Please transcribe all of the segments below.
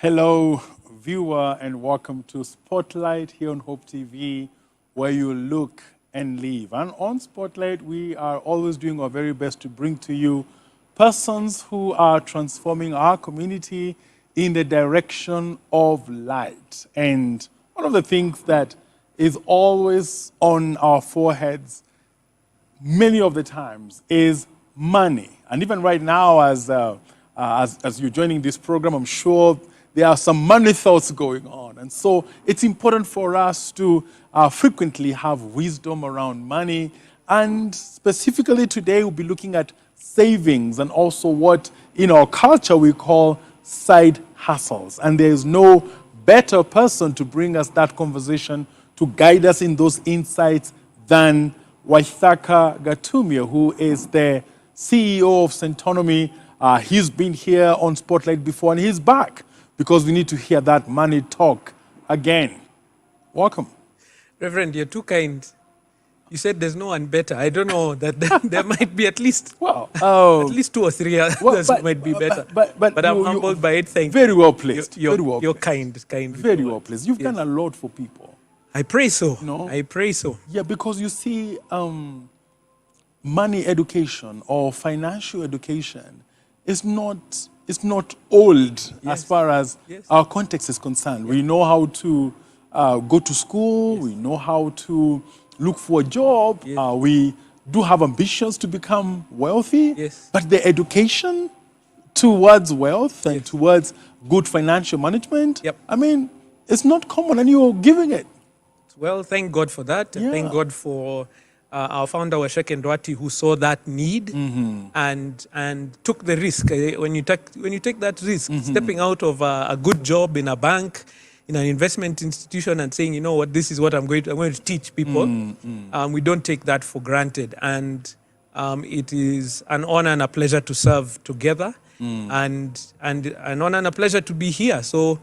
Hello, viewer, and welcome to Spotlight here on Hope TV, where you look and live. And on Spotlight, we are always doing our very best to bring to you persons who are transforming our community in the direction of light. And one of the things that is always on our foreheads many of the times is money. And even right now, as you're joining this program, I'm sure there are some money thoughts going on. And so it's important for us to frequently have wisdom around money. And specifically today, we'll be looking at savings and also what in our culture we call side hustles. And there is no better person to bring us that conversation, to guide us in those insights than Waithaka Gatumia, who is the CEO of Centonomy. He's been here on Spotlight before and he's back because we need to hear that money talk again. Welcome. Reverend, you're too kind. You said there's no one better. I don't know that there might be at least at least two or three others who might be better. But I'm humbled by it. Thank you. Very well placed. You're kind. Very well placed. You've done a lot for people. I pray so. No? I pray so. Yeah, because you see, money education or financial education is not old as far as our context is concerned. We know how to go to school. We know how to look for a job. We do have ambitions to become wealthy. But the education towards wealth and towards good financial management, I mean, it's not common and you're giving it. Well, thank God for that. Thank God for our founder, Waithaka Ndwati, who saw that need and took the risk. When you take that risk, stepping out of a good job in a bank, in an investment institution, and saying, you know what, this is what I'm going to teach people. We don't take that for granted, and it is an honor and a pleasure to serve together, and an honor and a pleasure to be here. So.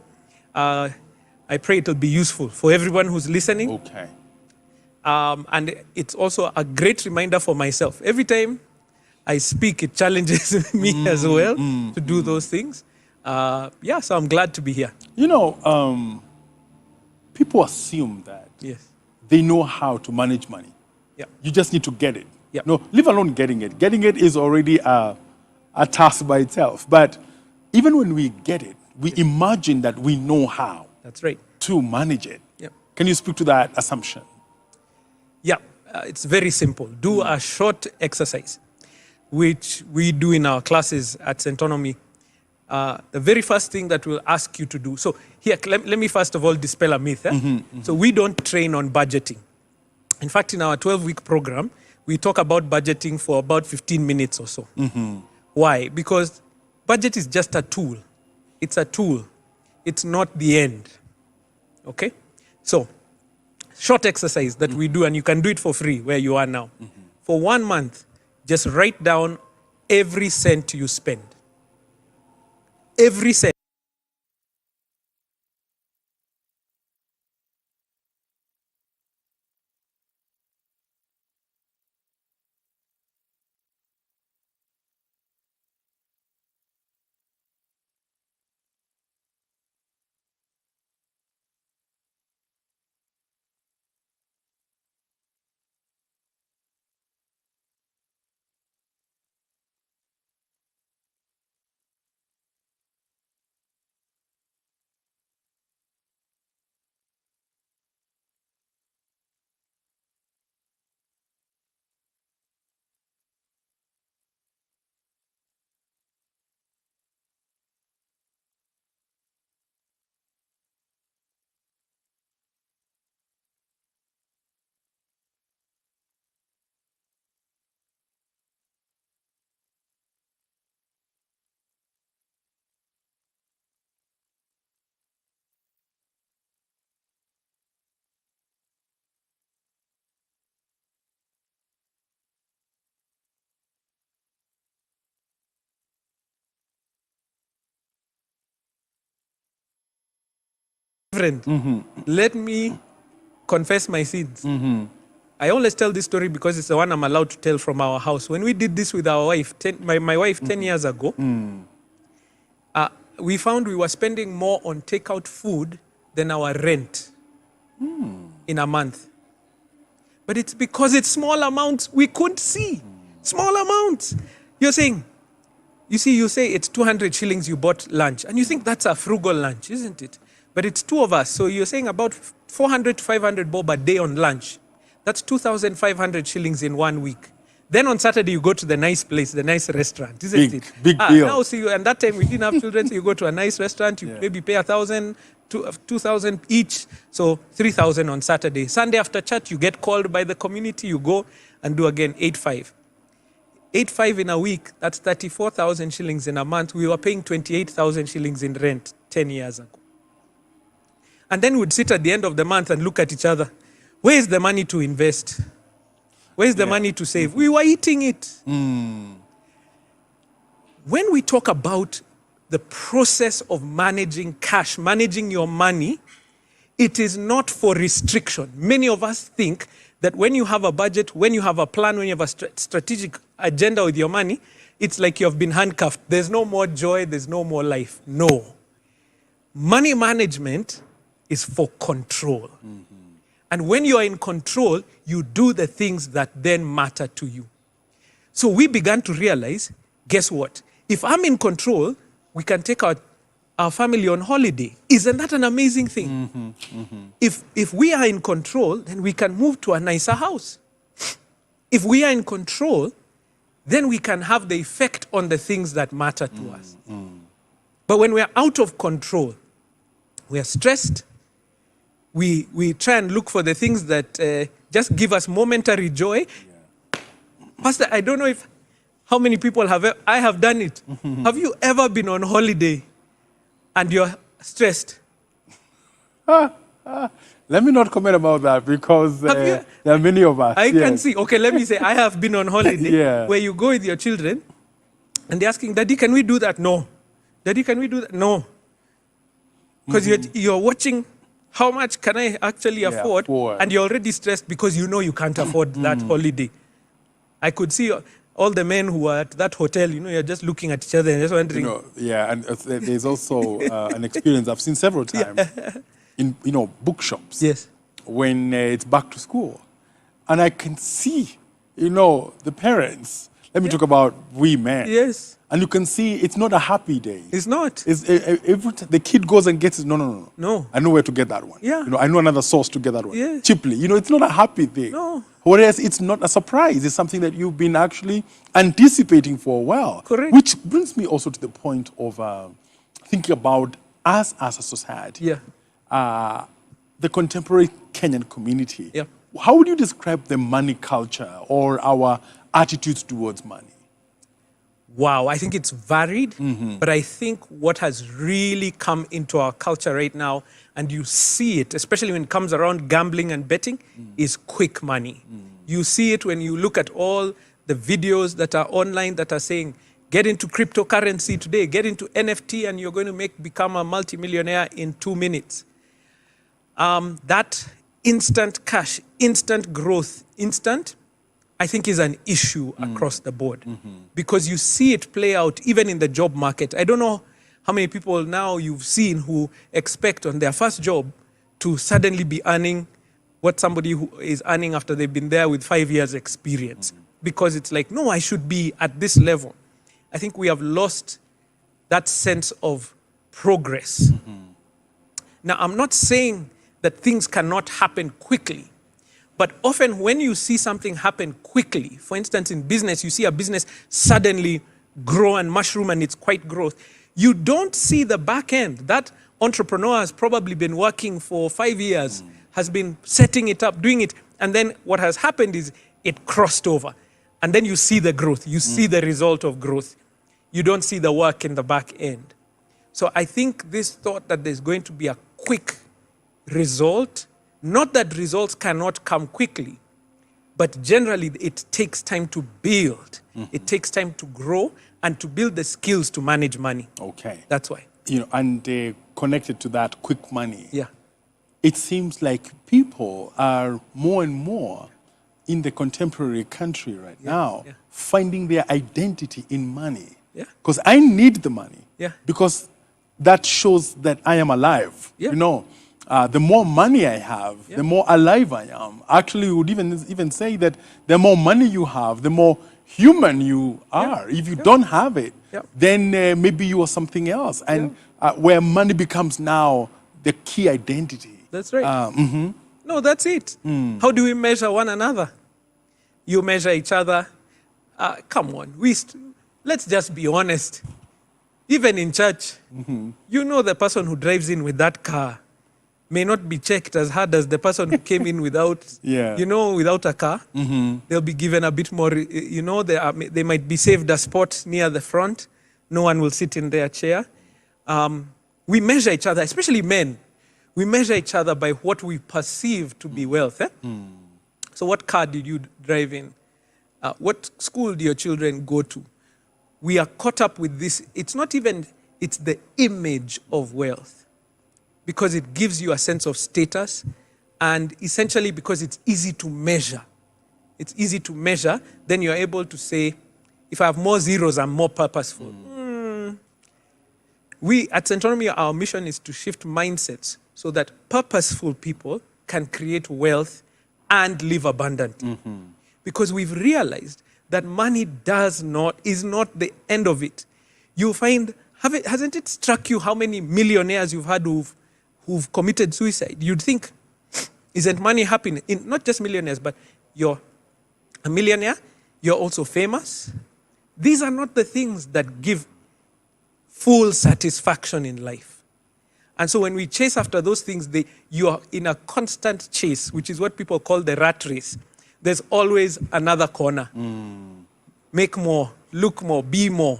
I pray it'll be useful for everyone who's listening. Okay. And it's also a great reminder for myself. Every time I speak, it challenges me as well to do those things. So I'm glad to be here. You know, people assume that they know how to manage money. You just need to get it. No, leave alone getting it. Getting it is already a task by itself. But even when we get it, we imagine that we know how. That's right. To manage it. Can you speak to that assumption? It's very simple. Do a short exercise, which we do in our classes at Centonomy. The very first thing that we'll ask you to do. So here, let me first of all dispel a myth. So we don't train on budgeting. In fact, in our 12-week program, we talk about budgeting for about 15 minutes or so. Why? Because budget is just a tool. It's a tool. It's not the end. Okay? So, short exercise that we do, and you can do it for free where you are now. For 1 month, just write down every cent you spend. Every cent. Friend, let me confess my sins. I always tell this story because it's the one I'm allowed to tell from our house. When we did this with our wife, my wife 10 years ago, we found we were spending more on takeout food than our rent in a month. But it's because it's small amounts we couldn't see. Small amounts. You're saying, you say it's 200 shillings you bought lunch, and you think that's a frugal lunch, isn't it? But it's two of us, so you're saying about 400 to 500 bob a day on lunch. That's 2,500 shillings in 1 week. Then on Saturday, you go to the nice place, the nice restaurant, isn't it? Big deal. Now, see, and that time we didn't have children, so you go to a nice restaurant, you maybe pay 1,000, 2,000 each, so 3,000 on Saturday. Sunday after church, you get called by the community, you go and do again 8,500. 8,500 in a week, that's 34,000 shillings in a month. We were paying 28,000 shillings in rent 10 years ago. And then we'd sit at the end of the month and look at each other. Where's the money to invest? Where's the money to save? We were eating it. When we talk about the process of managing cash, managing your money, it is not for restriction. Many of us think that when you have a budget, when you have a plan, when you have a strategic agenda with your money, it's like you have been handcuffed. There's no more joy, there's no more life. No. Money management is for control. And when you are in control, you do the things that then matter to you. So we began to realize, guess what? If I'm in control, we can take our family on holiday. Isn't that an amazing thing? If we are in control, then we can move to a nicer house. If we are in control, then we can have the effect on the things that matter to us. But when we are out of control, we are stressed. We try and look for the things that just give us momentary joy. Pastor, I don't know how many people I have done it. Have you ever been on holiday and you're stressed? Let me not comment about that because there are many of us. I can see. Okay, let me say I have been on holiday where you go with your children and they're asking, Daddy, can we do that? No. Daddy, can we do that? No. Because you're watching how much can I actually afford, and you're already stressed because you know you can't afford that holiday. I could see all the men who are at that hotel, you're just looking at each other and just wondering. And there's also an experience I've seen several times in bookshops. Yes. When it's back to school, and I can see, the parents. Let me talk about we men. Yes. And you can see it's not a happy day. It's not. The kid goes and gets it. No. I know where to get that one. Yeah. I know another source to get that one. Yeah. Cheaply. It's not a happy thing. No. Whereas it's not a surprise. It's something that you've been actually anticipating for a while. Correct. Which brings me also to the point of thinking about us as a society. Yeah. The contemporary Kenyan community. Yeah. How would you describe the money culture or our attitudes towards money? Wow, I think it's varied, but I think what has really come into our culture right now, and you see it, especially when it comes around gambling and betting, is quick money. You see it when you look at all the videos that are online that are saying, get into cryptocurrency today, get into NFT, and you're going to become a multimillionaire in 2 minutes. That instant cash, instant growth, I think is an issue across the board because you see it play out even in the job market. I don't know how many people now you've seen who expect on their first job to suddenly be earning what somebody who is earning after they've been there with 5 years experience because it's like, no, I should be at this level. I think we have lost that sense of progress. Now, I'm not saying that things cannot happen quickly. But often when you see something happen quickly, for instance, in business, you see a business suddenly grow and mushroom and it's quite growth, you don't see the back end. That entrepreneur has probably been working for 5 years, has been setting it up, doing it, and then what has happened is it crossed over. And then you see the growth. You see the result of growth. You don't see the work in the back end. So I think this thought that there's going to be a quick result, not that results cannot come quickly, but generally it takes time to build. It takes time to grow and to build the skills to manage money. Okay. That's why. And connected to that quick money. Yeah. It seems like people are more and more in the contemporary country right now finding their identity in money. Yeah. Because I need the money. Yeah. Because that shows that I am alive. Yeah. You know, the more money I have, Yeah. the more alive I am. Actually, we would even say that the more money you have, the more human you are. If you don't have it, Yeah. then maybe you are something else. And where money becomes now the key identity. That's right. No, that's it. How do we measure one another? You measure each other. Come on, let's just be honest. Even in church, you know the person who drives in with that car may not be checked as hard as the person who came in without, without a car. They'll be given a bit more, they might be saved a spot near the front. No one will sit in their chair. We measure each other, especially men. We measure each other by what we perceive to be wealth. So what car did you drive in? What school do your children go to? We are caught up with this. It's not even, it's the image of wealth. Because it gives you a sense of status, and essentially because it's easy to measure. It's easy to measure, then you're able to say, if I have more zeros, I'm more purposeful. We at Centonomy, our mission is to shift mindsets so that purposeful people can create wealth and live abundantly. Because we've realized that money is not the end of it. You find, hasn't it struck you how many millionaires you've had who've committed suicide? You'd think, isn't money happiness? Not just millionaires, but you're a millionaire, you're also famous. These are not the things that give full satisfaction in life. And so when we chase after those things, you are in a constant chase, which is what people call the rat race. There's always another corner. Make more, look more, be more.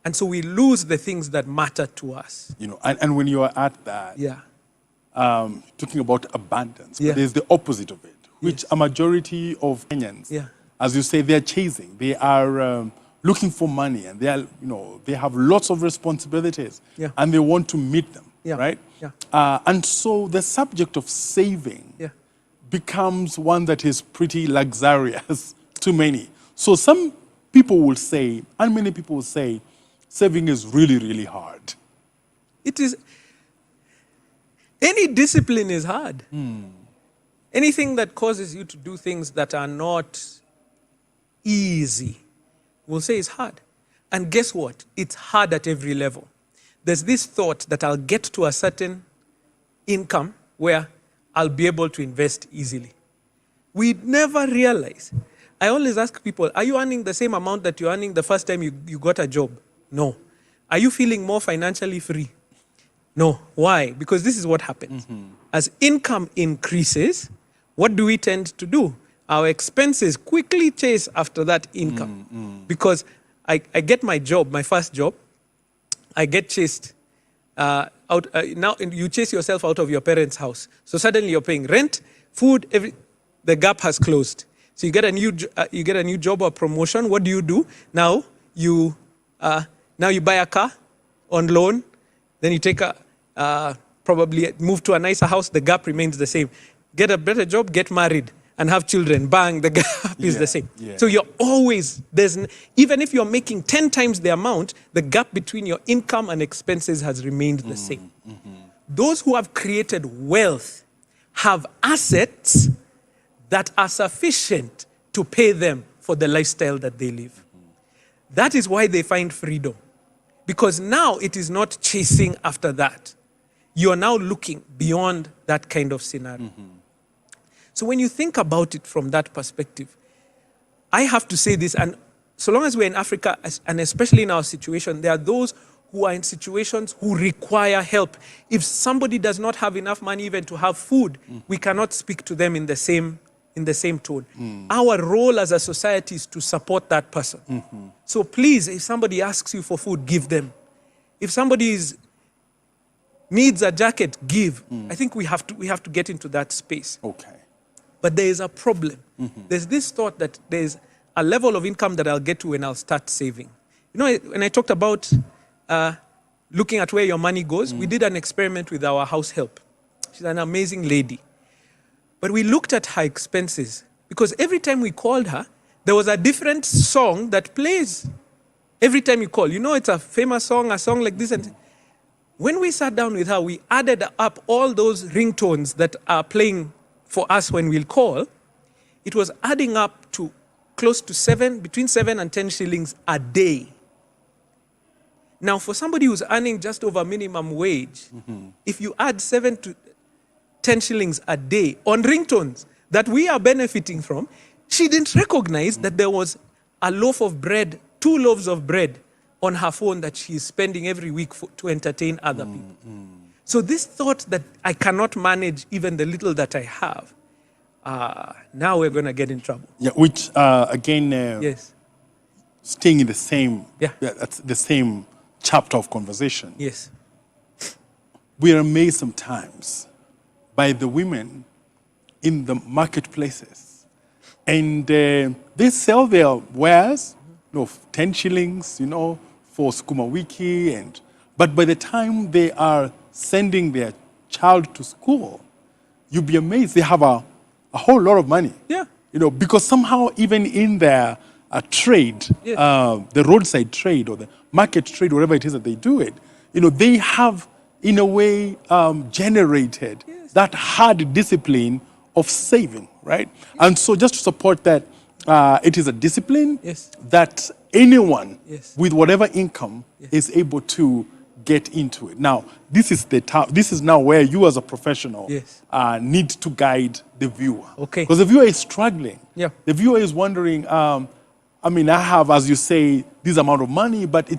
And so we lose the things that matter to us. You know, and when you are at that, talking about abundance, but there's the opposite of it, which a majority of Kenyans, as you say, they're chasing. They are looking for money, and they are, they have lots of responsibilities, and they want to meet them, right? And so the subject of saving becomes one that is pretty luxurious to many. So some people will say, and many people will say, saving is really, really hard. It is. Any discipline is hard. Anything that causes you to do things that are not easy, we'll say is hard. And guess what? It's hard at every level. There's this thought that I'll get to a certain income where I'll be able to invest easily. We never realize. I always ask people, are you earning the same amount that you're earning the first time you got a job? No. Are you feeling more financially free? No. Why? Because this is what happens. As income increases, what do we tend to do? Our expenses quickly chase after that income. Because I get my job, my first job, I get chased out. Now you chase yourself out of your parents' house. So suddenly you're paying rent, food, the gap has closed. So you get a new job or promotion. What do? Now you buy a car on loan. Then you take probably move to a nicer house. The gap remains the same. Get a better job, get married, and have children. Bang, the gap is the same. So you're always, even if you're making 10 times the amount, the gap between your income and expenses has remained the same. Those who have created wealth have assets that are sufficient to pay them for the lifestyle that they live. That is why they find freedom. Because now it is not chasing after that. You are now looking beyond that kind of scenario. So when you think about it from that perspective, I have to say this, and so long as we're in Africa, and especially in our situation, there are those who are in situations who require help. If somebody does not have enough money even to have food, we cannot speak to them in the same tone. Our role as a society is to support that person. So please, if somebody asks you for food, give them. If somebody needs a jacket, give. I think we have to get into that space. Okay. But there is a problem. There's this thought that there's a level of income that I'll get to when I'll start saving. You know, when I talked about looking at where your money goes, we did an experiment with our house help. She's an amazing lady. But we looked at her expenses because every time we called her, there was a different song that plays. Every time you call, it's a famous song, a song like this. And when we sat down with her, we added up all those ringtones that are playing for us when we'll call. It was adding up to close to between 7 and 10 shillings a day. Now, for somebody who's earning just over minimum wage, if you add 7 to 10 shillings a day on ringtones that we are benefiting from, she didn't recognize that there was a loaf of bread, 2 loaves of bread on her phone that she's spending every week to entertain other people. So this thought that I cannot manage even the little that I have, now we're going to get in trouble. Yeah, which, again, Yes. staying in the same, Yeah. that's the same chapter of conversation. Yes. We are amazed sometimes by the women in the marketplaces. And they sell their wares, 10 shillings, for Sukuma Wiki. But by the time they are sending their child to school, you'll be amazed. They have a whole lot of money. Yeah. Because somehow even in their trade, Yes. The roadside trade or the market trade, whatever it is that they do it, they have, in a way, generated that hard discipline of saving, right? And so just to support that, it is a discipline that anyone with whatever income is able to get into it. Now, this is now where you as a professional need to guide the viewer. Okay. Because the viewer is struggling. Yeah. The viewer is wondering, I have, as you say, this amount of money, but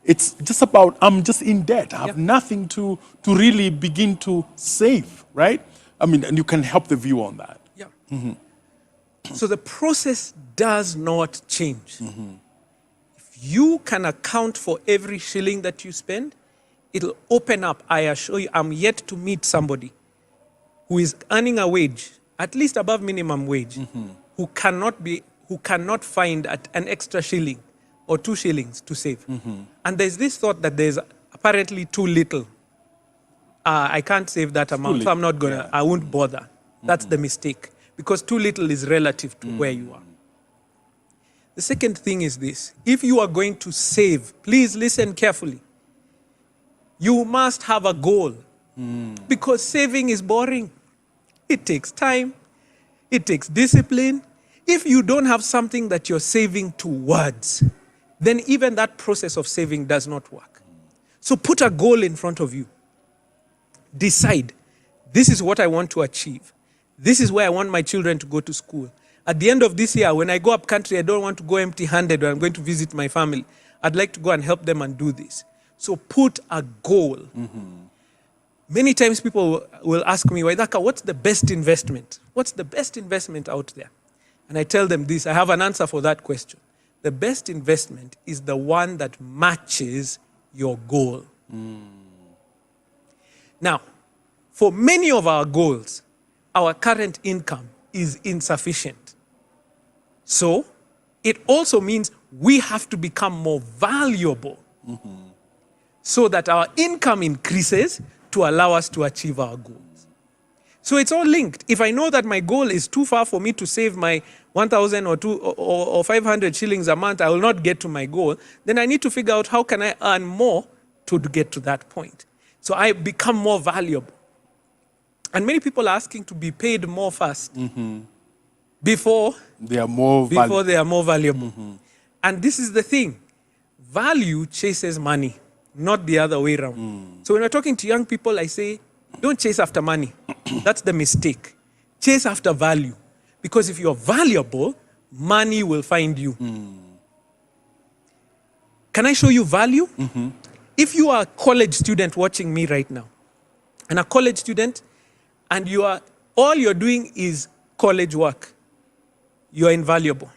it's just about, I'm just in debt. I have nothing to really begin to save, right? And you can help the viewer on that. Yeah. So the process does not change. If you can account for every shilling that you spend, it'll open up. I assure you, I'm yet to meet somebody who is earning a wage, at least above minimum wage, who cannot find an extra shilling or 2 shillings to save. And there's this thought that there's apparently too little. I can't save that amount, so I'm not gonna, I won't bother. That's the mistake, because too little is relative to where you are. The second thing is this: if you are going to save, please listen carefully. You must have a goal, because saving is boring. It takes time, it takes discipline. If you don't have something that you're saving towards, then even that process of saving does not work. So put a goal in front of you. Decide, this is what I want to achieve. This is where I want my children to go to school. At the end of this year, when I go up country, I don't want to go empty-handed when I'm going to visit my family. I'd like to go and help them and do this. So put a goal. Many times people will ask me, Waithaka, what's the best investment? What's the best investment out there? And I tell them this, I have an answer for that question. The best investment is the one that matches your goal. Now, for many of our goals, our current income is insufficient. So, it also means we have to become more valuable so that our income increases to allow us to achieve our goals. So it's all linked. If I know that my goal is too far for me to save my 1,000 or 500 shillings a month, I will not get to my goal, then I need to figure out how can I earn more to get to that point. So I become more valuable. And many people are asking to be paid more fast before they are more valuable. And this is the thing. Value chases money, not the other way around. So when we're talking to young people, I say, don't chase after money. That's the mistake. Chase after value. Because if you're valuable, money will find you. Can I show you value? If you are a college student watching me right now, and a college student, and all you're doing is college work, you are invaluable.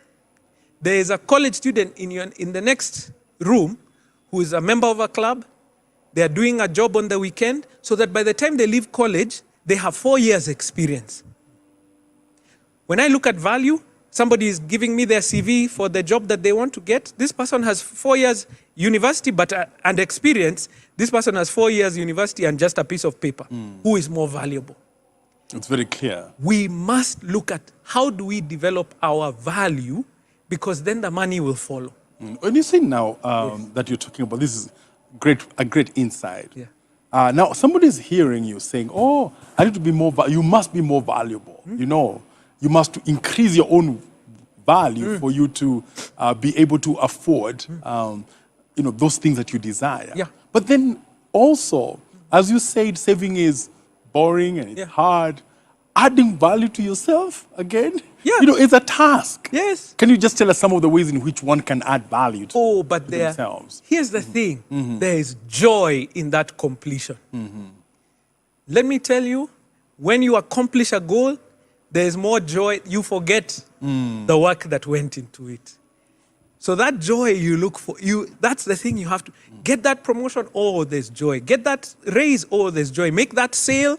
There is a college student in the next room who is a member of a club. They are doing a job on the weekend, so that by the time they leave college, they have 4 years experience. When I look at value, somebody is giving me their CV for the job that they want to get. This person has 4 years university and experience. This person has 4 years university and just a piece of paper. Who is more valuable? It's very clear. We must look at how do we develop our value, because then the money will follow. When you say now that you're talking about, this is a great insight. Yeah. Now, somebody's hearing you saying, oh, I need to be more, you must be more valuable. You know, you must increase your own value for you to be able to afford, you know, those things that you desire. Yeah. But then also, as you said, saving is boring and it's hard. Adding value to yourself again, Yeah. you know, it's a task. Yes. Can you just tell us some of the ways in which one can add value to, But to themselves? here's the thing. There is joy in that completion. Let me tell you, when you accomplish a goal, there is more joy. You forget the work that went into it. So that joy you look for, that's the thing you have to get. That promotion, oh, there's joy. Get that raise, oh, there's joy. Make that sale,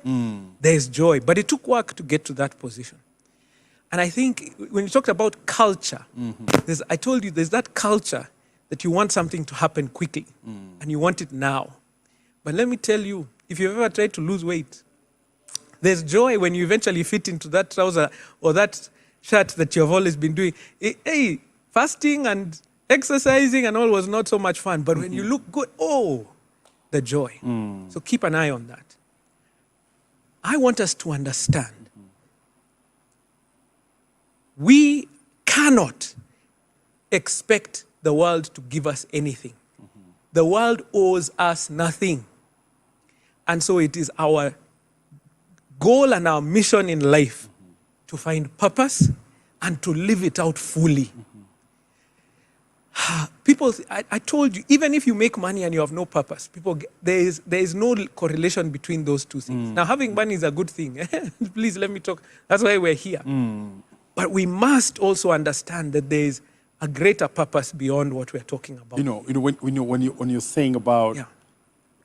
there's joy. But it took work to get to that position. And I think when you talked about culture, I told you there's that culture that you want something to happen quickly and you want it now. But let me tell you, if you've ever tried to lose weight, there's joy when you eventually fit into that trouser or that shirt that you've always been doing. Hey, fasting and exercising and all was not so much fun. But when you look good, oh, the joy. So keep an eye on that. I want us to understand we cannot expect the world to give us anything. The world owes us nothing. And so it is our goal and our mission in life to find purpose and to live it out fully. People, I told you, even if you make money and you have no purpose, there is no correlation between those two things. Now, having money is a good thing. Please let me talk. That's why we're here. But we must also understand that there is a greater purpose beyond what we're talking about. When you're saying about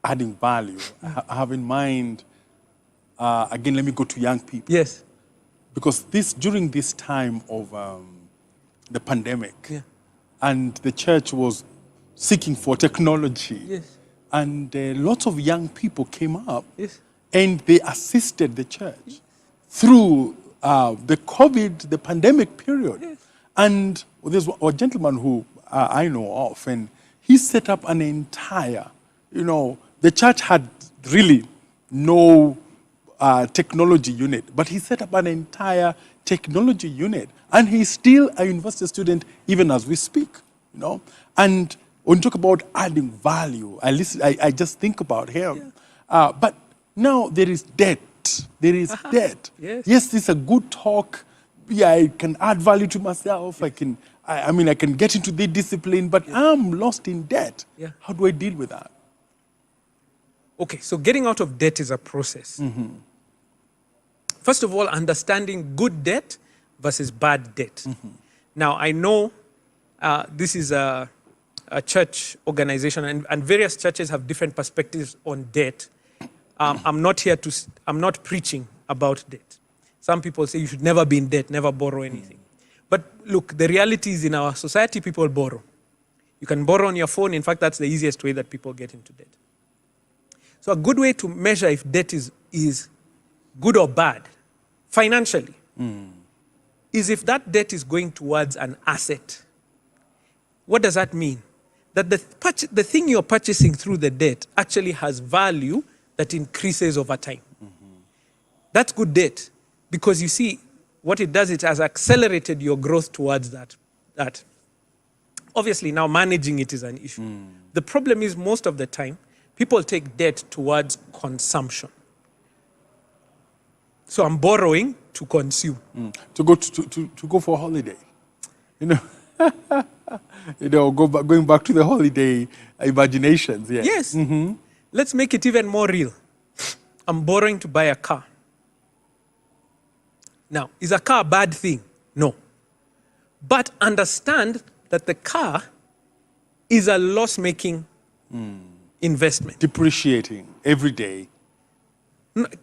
adding value, I have in mind, again, let me go to young people. Yes. Because during this time of the pandemic, and the church was seeking for technology, and lots of young people came up, and they assisted the church through the pandemic period. And there's a gentleman who I know of, and he set up an entire, the church had really no technology unit, but he set up an entire technology unit, and he's still a university student even as we speak, And when you talk about adding value, I just think about him. But now there is debt. There is debt. Yes, it's a good talk. Yeah, I can add value to myself. I can get into the discipline, but I'm lost in debt. How do I deal with that? Okay, so getting out of debt is a process. First of all, understanding good debt versus bad debt. Now, I know this is a church organization, and various churches have different perspectives on debt. I'm not preaching about debt. Some people say you should never be in debt, never borrow anything. But look, the reality is in our society, people borrow. You can borrow on your phone. In fact, that's the easiest way that people get into debt. So a good way to measure if debt is good or bad, financially, is if that debt is going towards an asset. What does that mean? That the thing you're purchasing through the debt actually has value that increases over time. That's good debt, because you see, what it does, it has accelerated your growth towards that. Obviously, now managing it is an issue. The problem is most of the time, people take debt towards consumption. So I'm borrowing to consume. To go for a holiday. Going back to the holiday imaginations. Yes. Let's make it even more real. I'm borrowing to buy a car. Now, is a car a bad thing? No. But understand that the car is a loss-making investment. Depreciating every day.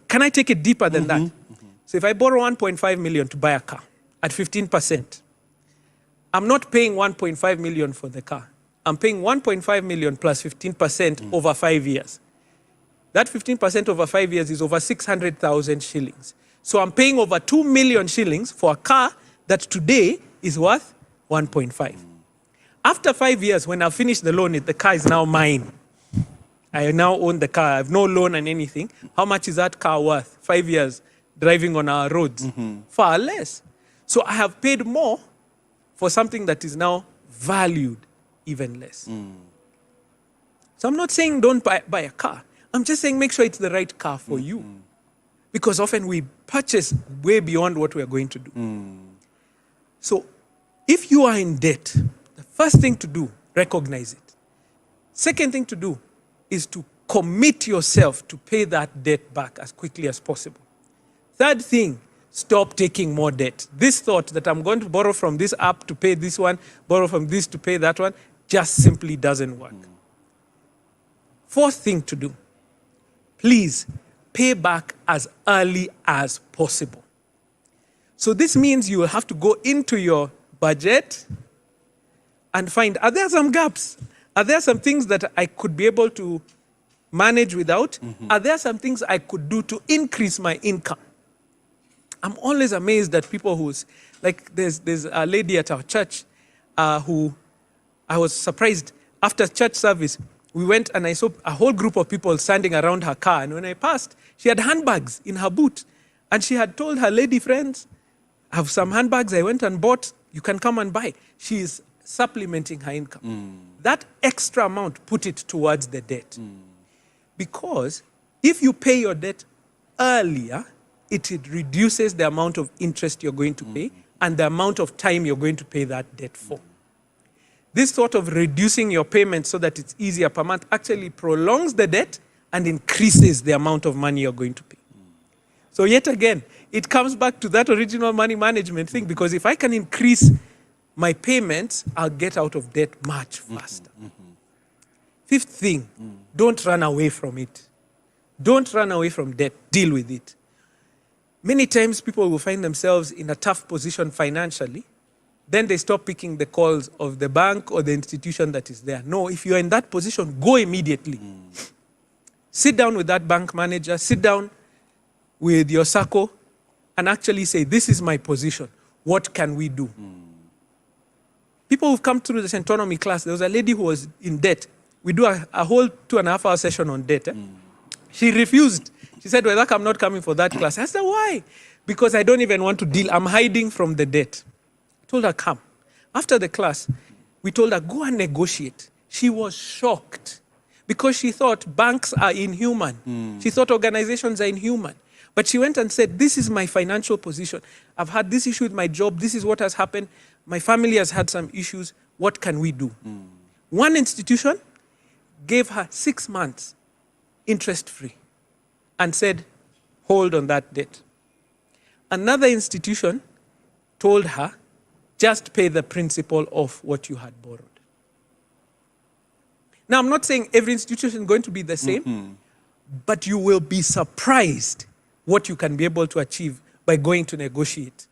Can I take it deeper than that? So if I borrow 1.5 million to buy a car at 15%, I'm not paying 1.5 million for the car. I'm paying 1.5 million plus 15% over 5 years. That 15% over 5 years is over 600,000 shillings. So I'm paying over 2 million shillings for a car that today is worth 1.5. After 5 years, when I finish the loan, the car is now mine. I now own the car. I have no loan and anything. How much is that car worth? 5 years driving on our roads? Far less. So I have paid more for something that is now valued even less. So I'm not saying don't buy a car. I'm just saying make sure it's the right car for you. Because often we purchase way beyond what we are going to do. So if you are in debt, the first thing to do, recognize it. Second thing to do is to commit yourself to pay that debt back as quickly as possible. Third thing, stop taking more debt. This thought that I'm going to borrow from this app to pay this one, borrow from this to pay that one, just simply doesn't work. Fourth thing to do, please pay back as early as possible. So this means you will have to go into your budget and find, are there some gaps? Are there some things that I could be able to manage without? Are there some things I could do to increase my income? I'm always amazed at people who's, like there's a lady at our church who I was surprised. After church service, we went and I saw a whole group of people standing around her car. And when I passed, she had handbags in her boot. And she had told her lady friends, I have some handbags I went and bought. You can come and buy. She is supplementing her income. That extra amount, put it towards the debt. Because if you pay your debt earlier, it reduces the amount of interest you're going to pay and the amount of time you're going to pay that debt for. This thought of reducing your payments so that it's easier per month actually prolongs the debt and increases the amount of money you're going to pay. So yet again, it comes back to that original money management thing, because if I can increase my payments, I'll get out of debt much faster. Fifth thing, don't run away from it. Don't run away from debt. Deal with it. Many times people will find themselves in a tough position financially. Then they stop picking the calls of the bank or the institution that is there. No, if you're in that position, go immediately. Sit down with that bank manager, sit down with your SACCO, and actually say, this is my position. What can we do? People who've come through the Centonomy class, there was a lady who was in debt. We do a whole 2.5-hour session on debt. She refused. She said, Waithaka, I'm not coming for that class. I said, why? Because I don't even want to deal. I'm hiding from the debt. I told her, come. After the class, we told her, go and negotiate. She was shocked because she thought banks are inhuman. She thought organizations are inhuman. But she went and said, this is my financial position. I've had this issue with my job. This is what has happened. My family has had some issues. What can we do? One institution gave her 6 months interest-free and said, hold on that debt. Another institution told her, just pay the principal of what you had borrowed. Now, I'm not saying every institution is going to be the same, but you will be surprised what you can be able to achieve by going to negotiate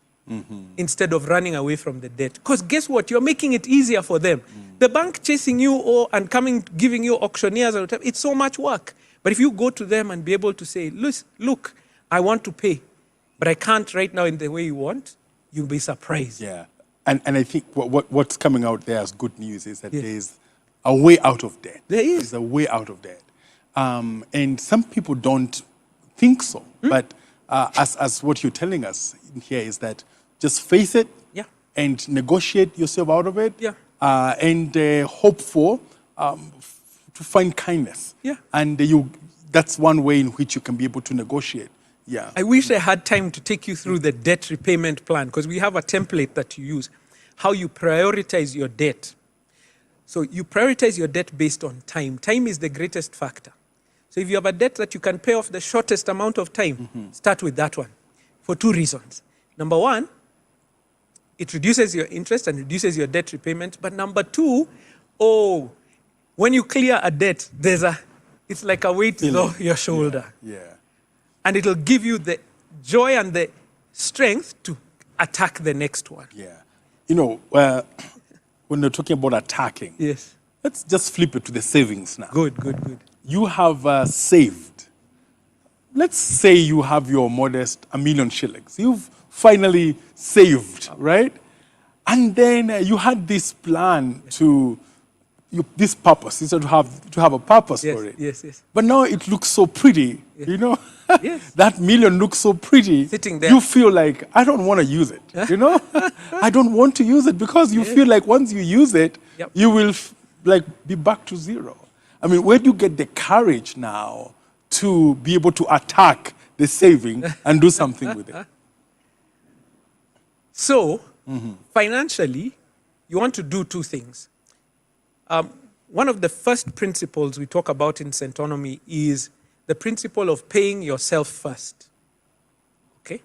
instead of running away from the debt. Because guess what? You're making it easier for them. The bank chasing you and coming, giving you auctioneers, and whatever, it's so much work. But if you go to them and be able to say, look, I want to pay, but I can't right now in the way you want, you'll be surprised. Yeah. And I think what's coming out there as good news is that there's a way out of debt. There is. There's a way out of debt. And some people don't think so. But as what you're telling us here is that just face it and negotiate yourself out of it and hope for to find kindness. And that's one way in which you can be able to negotiate. Yeah. I wish I had time to take you through the debt repayment plan, because we have a template that you use, how you prioritize your debt. So you prioritize your debt based on time. Time is the greatest factor. So if you have a debt that you can pay off the shortest amount of time, start with that one for 2 reasons. Number 1, it reduces your interest and reduces your debt repayment. But number 2, when you clear a debt, it's like a weight off your shoulder. Yeah. And it'll give you the joy and the strength to attack the next one. Yeah. You know, when you're talking about attacking, let's just flip it to the savings now. Good. You have saved. Let's say you have your modest 1 million shillings. You've finally saved, right? And then you had this plan to, this purpose, you said to have a purpose Yes, for it. yes, yes. But now it looks so pretty, you know? Yes. That million looks so pretty. Sitting there. You feel like, I don't want to use it, you know? I don't want to use it because you feel like once you use it, Yep. you will be back to zero. I mean, where do you get the courage now to be able to attack the saving and do something with it? So, financially, you want to do two things. One of the first principles we talk about in Centonomy is the principle of paying yourself first. Okay?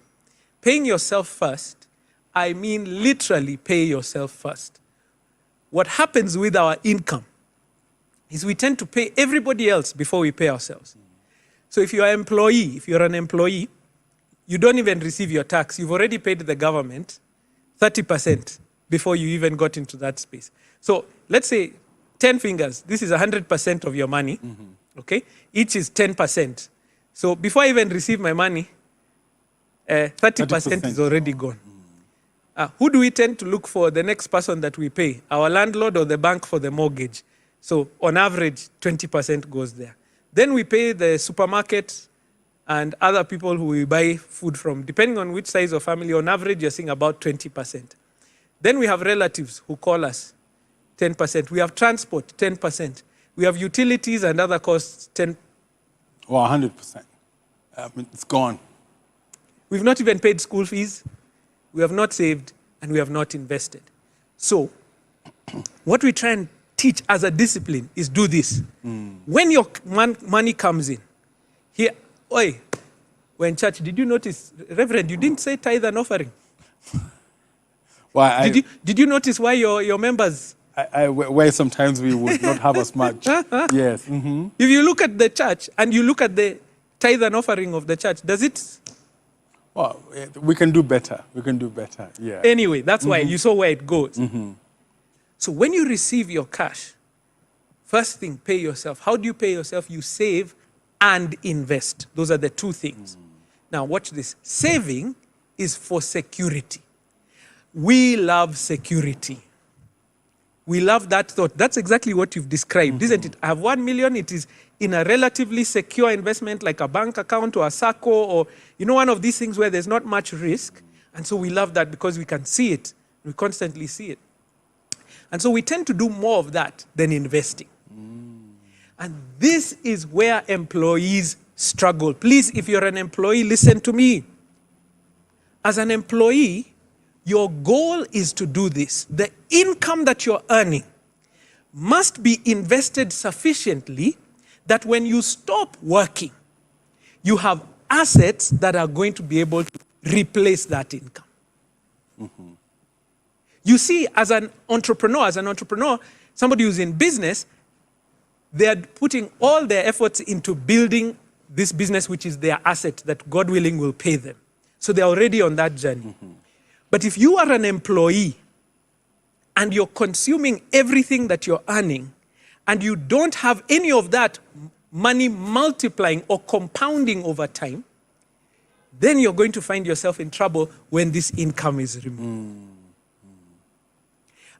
Paying yourself first, I mean literally pay yourself first. What happens with our income is we tend to pay everybody else before we pay ourselves. So if you're an employee, you don't even receive your tax. You've already paid the government 30% before you even got into that space. So let's say 10 fingers, this is 100% of your money, okay? Each is 10%. So before I even receive my money, 30% is already gone. Who do we tend to look for the next person that we pay? Our landlord or the bank for the mortgage? So on average, 20% goes there. Then we pay the supermarket and other people who we buy food from. Depending on which size of family, on average, you're seeing about 20%. Then we have relatives who call us, 10%. We have transport, 10%. We have utilities and other costs, 10%. Well, 100%. I mean, it's gone. We've not even paid school fees. We have not saved, and we have not invested. So what we try and teach as a discipline is do this. When your money comes in, here, oi, we're in church. Did you notice, Reverend, you didn't say tithe and offering? Well, did you notice why your members... where sometimes we would not have as much. Yes. Mm-hmm. If you look at the church and you look at the tithe and offering of the church, does it... Well, we can do better. We can do better, yeah. Anyway, that's why you saw where it goes. So when you receive your cash, first thing, pay yourself. How do you pay yourself? You save and invest. Those are the two things. Now, watch this. Saving is for security. We love security. We love that thought. That's exactly what you've described, isn't it? I have 1 million. It is in a relatively secure investment like a bank account or a SACCO or, one of these things where there's not much risk. And so we love that because we can see it. We constantly see it. And so we tend to do more of that than investing. And this is where employees struggle. Please, if you're an employee, listen to me. As an employee, your goal is to do this. The income that you're earning must be invested sufficiently that when you stop working, you have assets that are going to be able to replace that income. You see, as an entrepreneur, somebody who's in business, they are putting all their efforts into building this business, which is their asset that God willing will pay them. So they're already on that journey. But if you are an employee and you're consuming everything that you're earning and you don't have any of that money multiplying or compounding over time, then you're going to find yourself in trouble when this income is removed.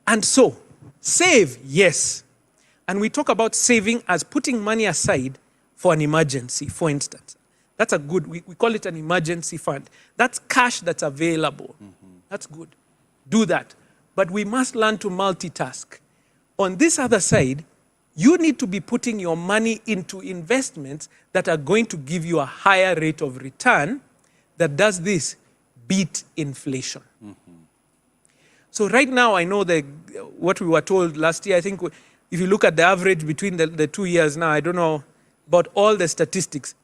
And so, save, yes. And we talk about saving as putting money aside for an emergency, for instance. That's a good, we call it an emergency fund. That's cash that's available. That's good. Do that. But we must learn to multitask. On this other side, you need to be putting your money into investments that are going to give you a higher rate of return that does this, beat inflation. So right now, I know what we were told last year, I think if you look at the average between the 2 years now, I don't know about all the statistics,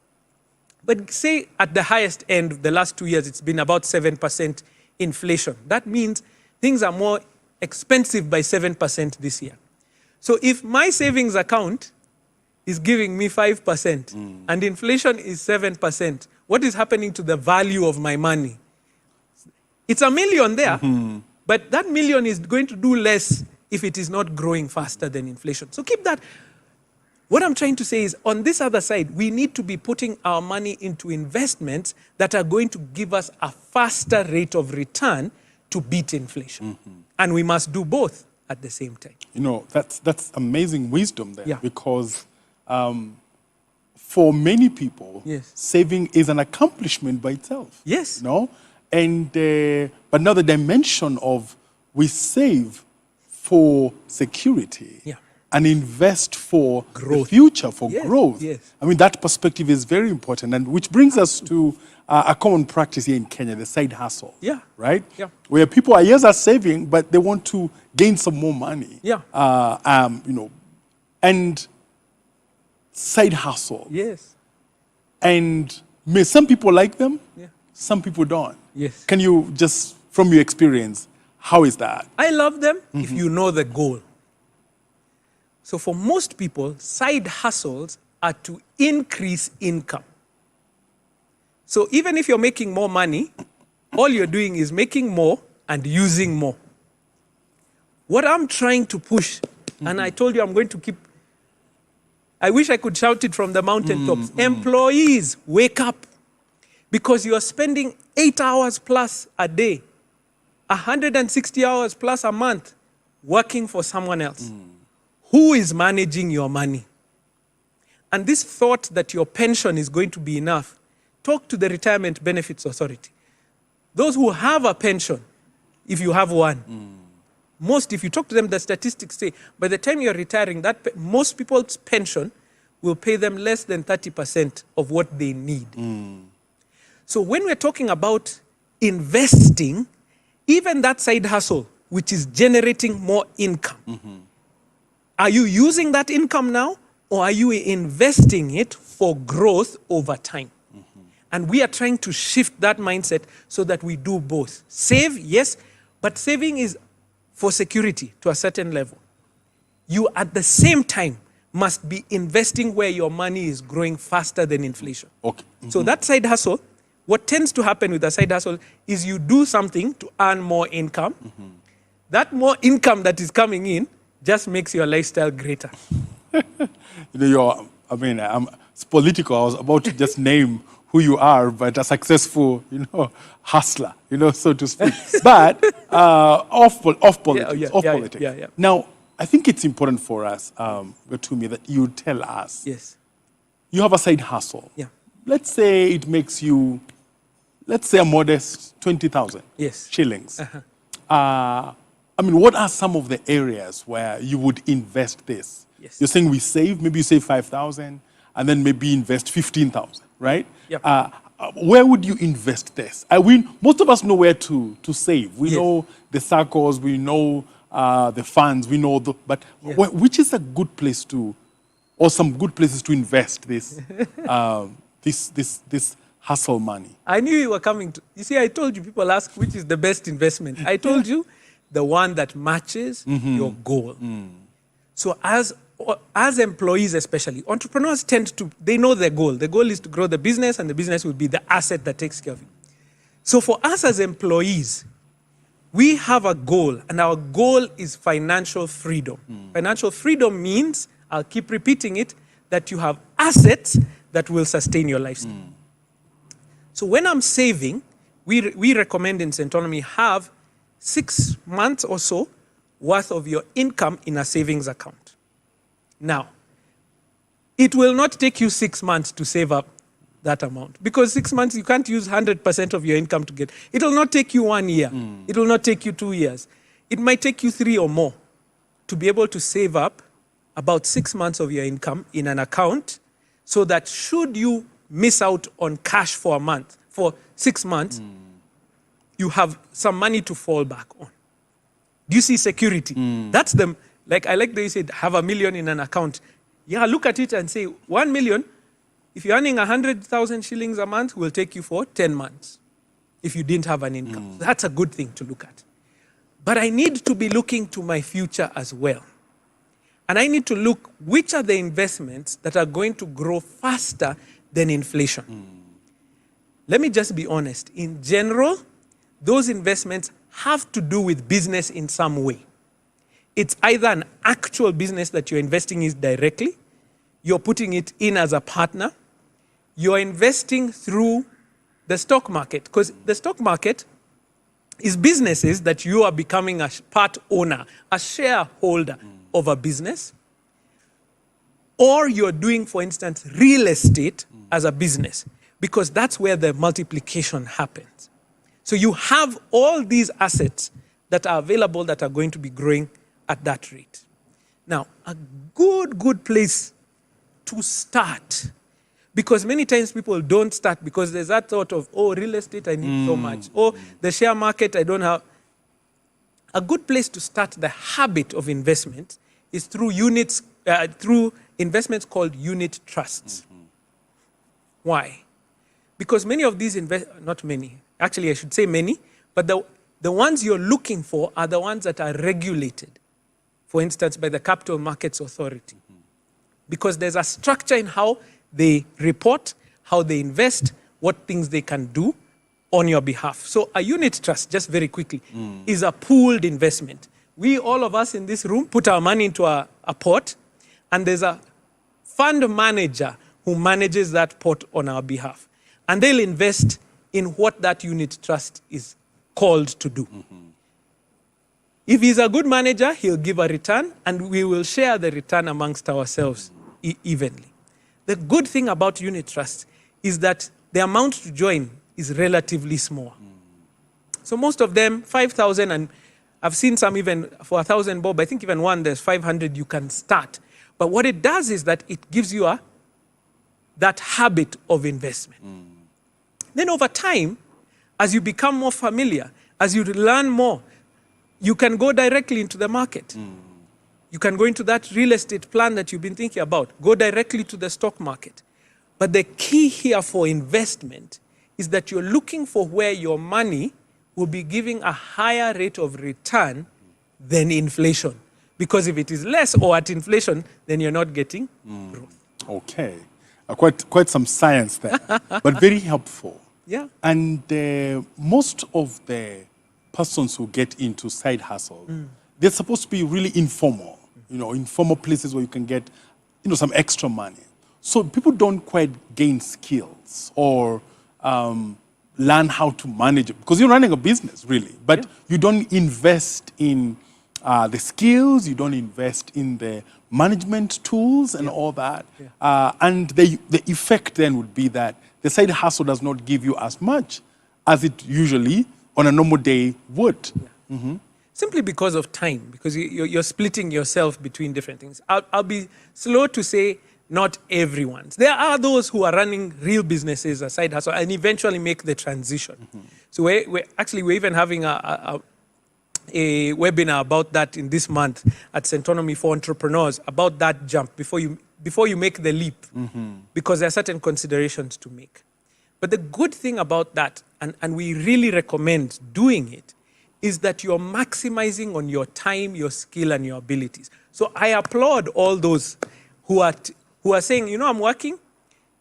but say at the highest end, the last 2 years, it's been about 7% inflation. That means things are more expensive by 7% this year. So if my savings account is giving me 5% and inflation is 7%, what is happening to the value of my money? It's $1 million there, but that $1 million is going to do less if it is not growing faster than inflation. So keep that. What I'm trying to say is, on this other side, we need to be putting our money into investments that are going to give us a faster rate of return to beat inflation. And we must do both at the same time. You know, that's amazing wisdom there. Yeah. Because for many people, Yes. saving is an accomplishment by itself. Yes. You know? And, but now the dimension of we save for security. Yeah. And invest for the Growth. future, for Yes, growth. yes. I mean, that perspective is very important. And which brings us to a common practice here in Kenya, the side hustle. Yeah. Right? Yeah. Where people are saving, but they want to gain some more money. Yeah. You know, and side hustle. Yes. And some people like them, Yeah. some people don't. Yes. Can you just, from your experience, how is that? I love them if you know the goal. So for most people, side hustles are to increase income. So even if you're making more money, all you're doing is making more and using more. What I'm trying to push, and I told you I'm going to keep, I wish I could shout it from the mountaintops. Employees, wake up. Because you are spending 8 hours plus a day, 160 hours plus a month working for someone else. Who is managing your money? And this thought that your pension is going to be enough, talk to the Retirement Benefits Authority. Those who have a pension, if you have one, if you talk to them, the statistics say, by the time you're retiring, most people's pension will pay them less than 30% of what they need. So when we're talking about investing, even that side hustle, which is generating more income, are you using that income now, or are you investing it for growth over time? And we are trying to shift that mindset so that we do both. Save, yes, but saving is for security to a certain level. You, at the same time, must be investing where your money is growing faster than inflation. Okay. So that side hustle, what tends to happen with a side hustle is you do something to earn more income. That more income that is coming in just makes your lifestyle greater. You know, it's political. I was about to just name who you are, but a successful, hustler, so to speak. But off politics, politics. Yeah. Now, I think it's important for us, Gatumia, that you tell us. Yes. You have a side hustle. Yeah. Let's say it makes you, a modest 20,000 shillings. What are some of the areas where you would invest this? Yes. You're saying maybe you save 5,000, and then maybe invest 15,000, right? Yep. Where would you invest this? Most of us know where to save. We know the circles, we know the funds, we know but which is a good place or some good places to invest this, this hustle money? I knew you were coming to. You see, I told you, people ask which is the best investment. I told you the one that matches your goal. So as employees especially, entrepreneurs they know their goal. The goal is to grow the business, and the business will be the asset that takes care of it. So for us as employees, we have a goal, and our goal is financial freedom. Financial freedom means, I'll keep repeating it, that you have assets that will sustain your lifestyle. So when I'm saving, we recommend in Centonomy have 6 months or so worth of your income in a savings account. Now, it will not take you 6 months to save up that amount, because 6 months you can't use 100% of your income to get. It will not take you 1 year. It will not take you 2 years. It might take you 3 or more to be able to save up about 6 months of your income in an account, so that should you miss out on cash for 6 months, you have some money to fall back on. Do you see security? That's I like that you said, have $1 million in an account. Yeah, look at it and say, 1 million, if you're earning 100,000 shillings a month, will take you for 10 months if you didn't have an income. That's a good thing to look at. But I need to be looking to my future as well. And I need to look which are the investments that are going to grow faster than inflation. Let me just be honest. In general, those investments have to do with business in some way. It's either an actual business that you're investing in directly, you're putting it in as a partner, you're investing through the stock market. Because the stock market, is businesses that you are becoming a part owner, a shareholder of a business, or you're doing, for instance, real estate as a business, because that's where the multiplication happens. So you have all these assets that are available that are going to be growing at that rate. Now, a good place to start, because many times people don't start because there's that thought of, oh, real estate, I need so much. Oh, the share market, I don't have. A good place to start the habit of investment is through through investments called unit trusts. Why? Because many of these not many, actually I should say many, but the ones you're looking for are the ones that are regulated, for instance, by the Capital Markets Authority. Because there's a structure in how they report, how they invest, what things they can do on your behalf. So a unit trust, just very quickly, is a pooled investment. We, all of us in this room, put our money into a pot, and there's a fund manager who manages that pot on our behalf. And they'll invest in what that unit trust is called to do. If he's a good manager, he'll give a return, and we will share the return amongst ourselves evenly. The good thing about unit trusts is that the amount to join is relatively small. So most of them, 5,000, and I've seen some even for 1,000 bob. I think even one, there's 500 you can start. But what it does is that it gives you that habit of investment. Then over time, as you become more familiar, as you learn more, you can go directly into the market. You can go into that real estate plan that you've been thinking about. Go directly to the stock market. But the key here for investment is that you're looking for where your money will be giving a higher rate of return than inflation. Because if it is less or at inflation, then you're not getting growth. Okay. Quite some science there, but very helpful. Yeah. And most of the persons who get into side hustle, they're supposed to be really informal, informal places where you can get, some extra money. So people don't quite gain skills or learn how to manage it, because you're running a business, really, but you don't invest in the skills, you don't invest in the management tools and all that. And the effect then would be that the side hustle does not give you as much as it usually on a normal day would. Simply because of time, because you're splitting yourself between different things. I'll be slow to say not everyone. There are those who are running real businesses as side hustle and eventually make the transition. So we're even having a webinar about that in this month at Centonomy for entrepreneurs, about that jump before you make the leap, because there are certain considerations to make. But the good thing about that, and we really recommend doing it, is that you're maximizing on your time, your skill, and your abilities. So I applaud all those who are saying, I'm working,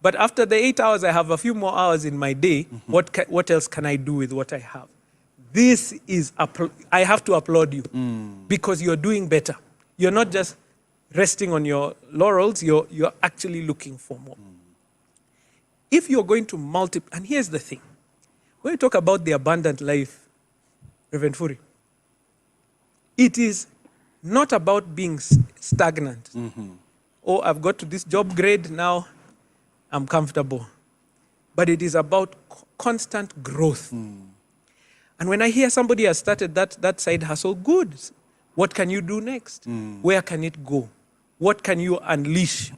but after the 8 hours, I have a few more hours in my day. What else can I do with what I have? This is, I have to applaud you, because you're doing better. You're not just resting on your laurels, you're actually looking for more. If you're going to multiply, and here's the thing, when you talk about the abundant life, Reverend Furi, it is not about being stagnant. Oh, I've got to this job grade, now I'm comfortable. But it is about constant growth. And when I hear somebody has started that side hustle, good. What can you do next? Where can it go? What can you unleash?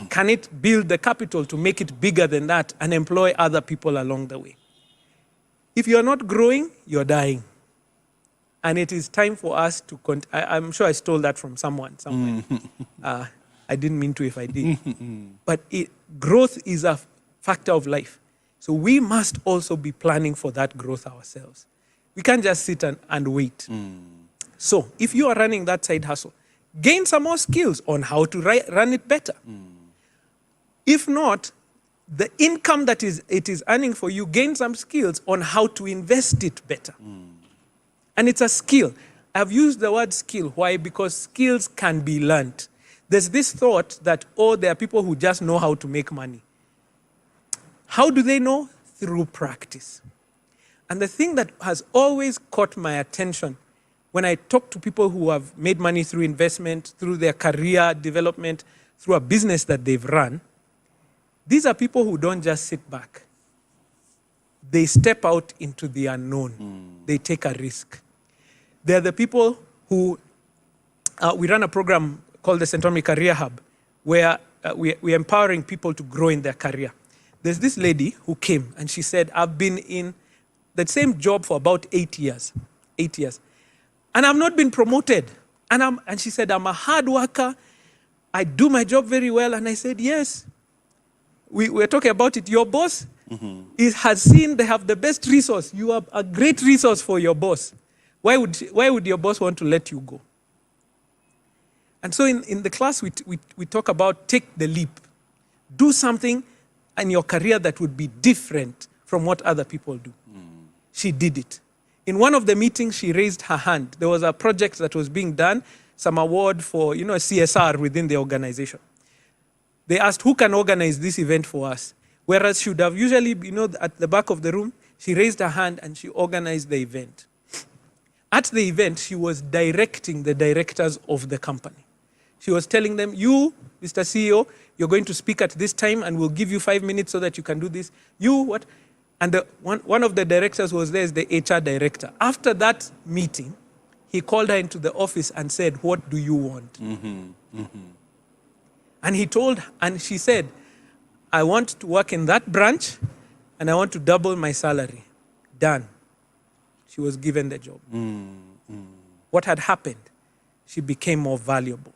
Can it build the capital to make it bigger than that and employ other people along the way? If you're not growing, you're dying. And it is time for us to... I'm sure I stole that from someone somewhere. I didn't mean to if I did. But growth is a factor of life. So we must also be planning for that growth ourselves. We can't just sit and wait. So if you are running that side hustle, gain some more skills on how to run it better. If not, the income that it is earning for you, gain some skills on how to invest it better. And it's a skill. I've used the word skill. Why? Because skills can be learned. There's this thought that, there are people who just know how to make money. How do they know? Through practice. And the thing that has always caught my attention when I talk to people who have made money through investment, through their career development, through a business that they've run, these are people who don't just sit back. They step out into the unknown. They take a risk. They're the people who, we run a program called the Centonomy Career Hub, where we're empowering people to grow in their career. There's this lady who came and she said, I've been in the same job for about 8 years. 8 years. And I've not been promoted. And she said, I'm a hard worker. I do my job very well. And I said, yes. We're talking about it. Your boss has seen they have the best resource. You are a great resource for your boss. Why would your boss want to let you go? And so in the class, we talk about take the leap. Do something in your career that would be different from what other people do. She did it. In one of the meetings, she raised her hand. There was a project that was being done, some award for, CSR within the organization. They asked, who can organize this event for us? Whereas she would have usually, at the back of the room, she raised her hand and she organized the event. At the event, she was directing the directors of the company. She was telling them, you, Mr. CEO, you're going to speak at this time and we'll give you 5 minutes so that you can do this. You, what? And one of the directors was there is the HR director. After that meeting, he called her into the office and said, what do you want? And she said, I want to work in that branch and I want to double my salary. Done. She was given the job. What had happened? She became more valuable.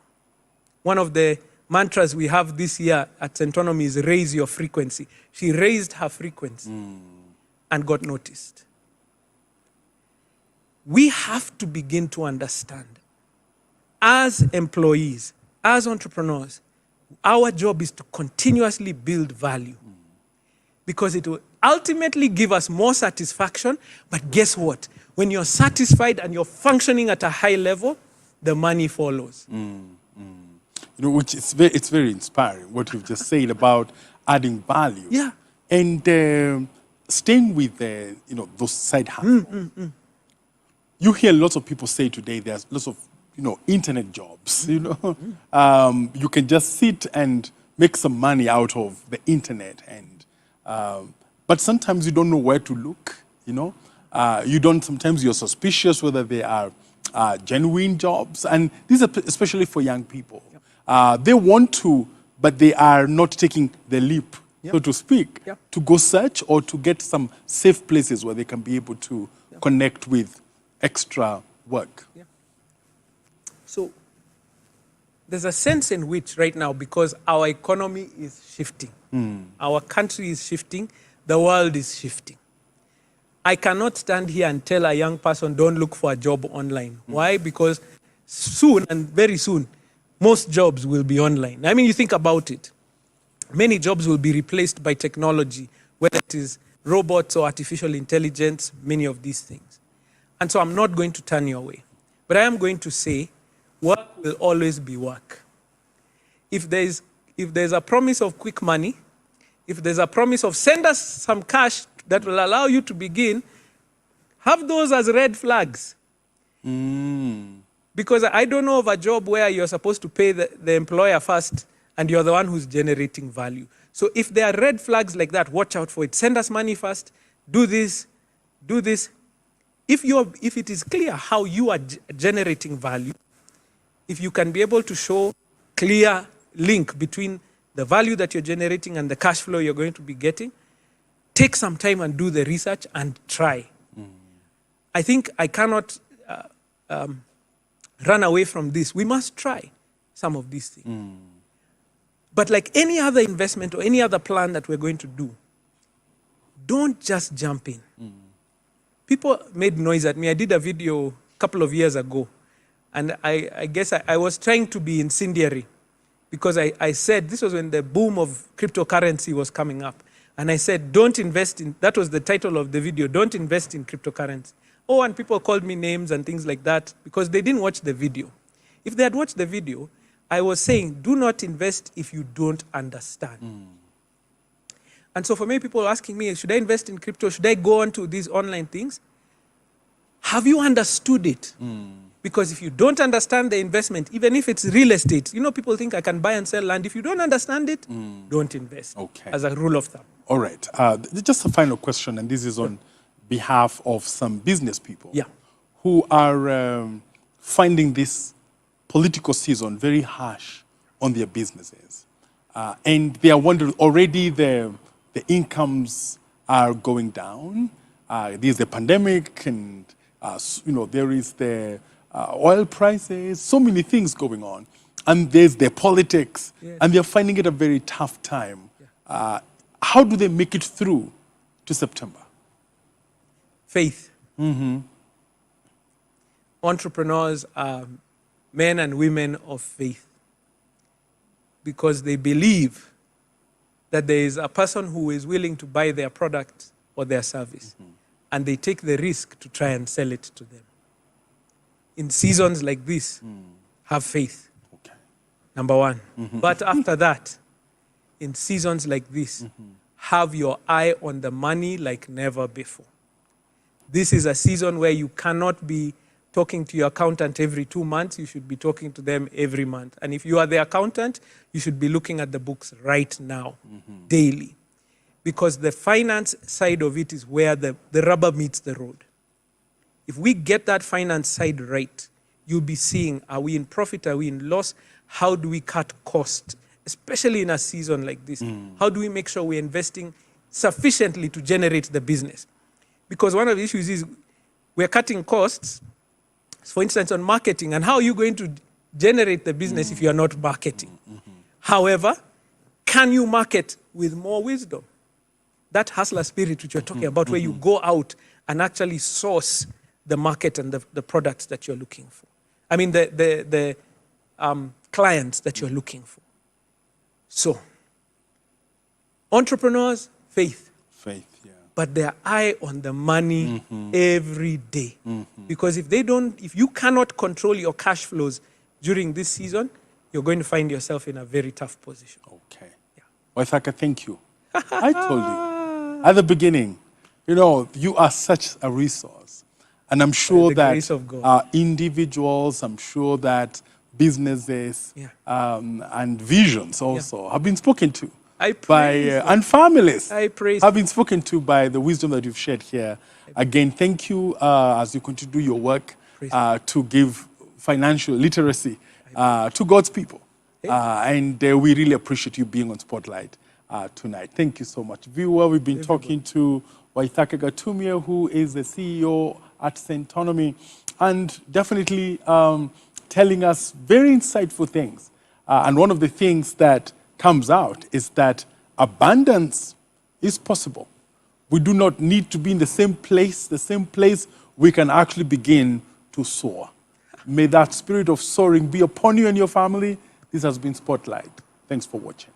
One of the mantras we have this year at Centonomy is raise your frequency. She raised her frequency and got noticed. We have to begin to understand, as employees, as entrepreneurs, our job is to continuously build value because it will ultimately give us more satisfaction. But guess what? When you're satisfied and you're functioning at a high level, the money follows. Which it's very inspiring what you've just said about adding value. Yeah. And staying with those side hustles. You hear lots of people say today there's lots of internet jobs. You can just sit and make some money out of the internet, and but sometimes you don't know where to look. Sometimes you're suspicious whether they are genuine jobs, and these are especially for young people. They want to, but they are not taking the leap, so to speak, to go search or to get some safe places where they can be able to connect with extra work. So there's a sense in which right now, because our economy is shifting, our country is shifting, the world is shifting. I cannot stand here and tell a young person, don't look for a job online. Why? Because soon, and very soon, most jobs will be online. I mean, you think about it. Many jobs will be replaced by technology, whether it is robots or artificial intelligence, many of these things. And so I'm not going to turn you away. But I am going to say, work will always be work. If there's a promise of quick money, if there's a promise of send us some cash that will allow you to begin, have those as red flags. Because I don't know of a job where you're supposed to pay the employer first and you're the one who's generating value. So if there are red flags like that, watch out for it. Send us money first, do this, do this. If it is clear how you are generating value, if you can be able to show clear link between the value that you're generating and the cash flow you're going to be getting, take some time and do the research and try. I think I cannot run away from this. We must try some of these things. But like any other investment or any other plan that we're going to do, don't just jump in. People made noise at me. I did a video a couple of years ago, and I guess I was trying to be incendiary because I said, this was when the boom of cryptocurrency was coming up. And I said, don't invest in, that was the title of the video, don't invest in cryptocurrency. Oh, and people called me names and things like that because they didn't watch the video. If they had watched the video, I was saying, do not invest if you don't understand. And so for many people asking me, should I invest in crypto? Should I go on to these online things? Have you understood it? Because if you don't understand the investment, even if it's real estate, people think I can buy and sell land. If you don't understand it, don't invest. Okay. As a rule of thumb. All right. Just a final question, and this is on behalf of some business people who are finding this political season very harsh on their businesses. And they are wondering, already the incomes are going down. There's the pandemic, and there is the oil prices, so many things going on. And there's the politics, and they're finding it a very tough time. How do they make it through to September? Faith. Entrepreneurs are men and women of faith because they believe that there is a person who is willing to buy their product or their service, and they take the risk to try and sell it to them. In seasons like this, have faith. Okay. Number one. But after that, in seasons like this, have your eye on the money like never before. This is a season where you cannot be talking to your accountant every 2 months. You should be talking to them every month. And if you are the accountant, you should be looking at the books right now, daily. Because the finance side of it is where the rubber meets the road. If we get that finance side right, you'll be seeing, are we in profit, are we in loss? How do we cut costs, especially in a season like this? How do we make sure we're investing sufficiently to generate the business? Because one of the issues is we're cutting costs, for instance, on marketing. And how are you going to generate the business if you are not marketing? However, can you market with more wisdom? That hustler spirit which you're talking about, where you go out and actually source the market and the products that you're looking for. I mean, the clients that you're looking for. So, entrepreneurs, faith. Faith, yeah. But their eye on the money every day. Because if you cannot control your cash flows during this season, you're going to find yourself in a very tough position. Okay. Yeah. Waithaka, thank you. I told you at the beginning, you are such a resource. And I'm sure that individuals, I'm sure that businesses and visions also have been spoken to. And families have been spoken to by the wisdom that you've shared here. Again, thank you as you continue to do your work to give financial literacy to God's people. And we really appreciate you being on Spotlight tonight. Thank you so much. Viewer, we've been talking to Waithaka Gatumia, who is the CEO at Centonomy, and definitely telling us very insightful things. And one of the things that comes out is that abundance is possible. We do not need to be in the same place we can actually begin to soar. May that spirit of soaring be upon you and your family. This has been Spotlight. Thanks for watching.